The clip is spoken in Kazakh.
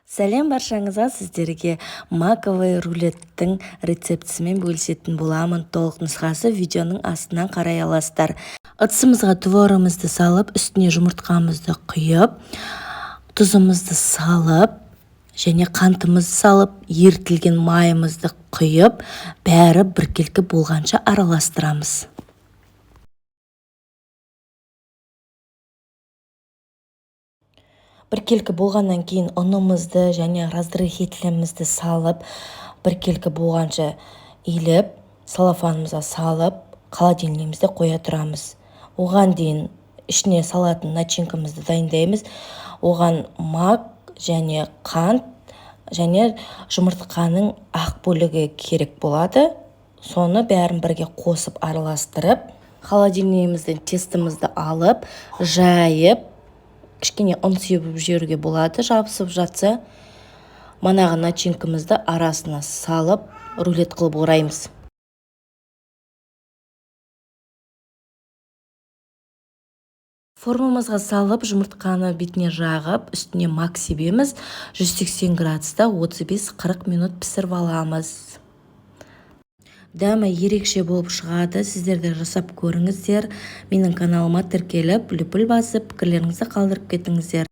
Сәлем баршаңызға, сіздерге маковый рулеттің рецептісімен бөлісетін боламын. Толық нұсқасы видеоның астынан қарай аласыздар. Ыдысымызға творогымызды салып, үстіне жұмыртқамызды құйып, тұзымызды салып, және қантымызды салып, ерітілген майымызды құйып, бәрі біркелкі болғанша араластырамыз. Біркелкі болғаннан кейін ұнымызды және разрыхителімізді салып, біркелкі болғанша илеп, салафанымызға салып, холодильнигімізде қоя тұрамыз. Оған дейін ішіне салатын начинкамызды дайындаймыз. Оған мак және қант және жұмыртқаның ақ бөлігі керек болады. Соны бәрін бірге қосып араластырып, холодильнигімізден тестімізді алып, жайып, кішкене ұн себіп жіберуге болады. Жабысып жатса, манағы начинкамызды арасына салып, рулет қылып ораймыз. Формамызға салып, жұмыртқаны бетіне жағып, үстіне мак себеміз. 180 градуста 35-40 минут пісіріп аламыз. Дәмі ерекше болып шығады. Сіздерді жасап көріңіздер. Менің каналыма тіркеліп, лүпіл басып, пікірлеріңізді қалдырып кетіңіздер.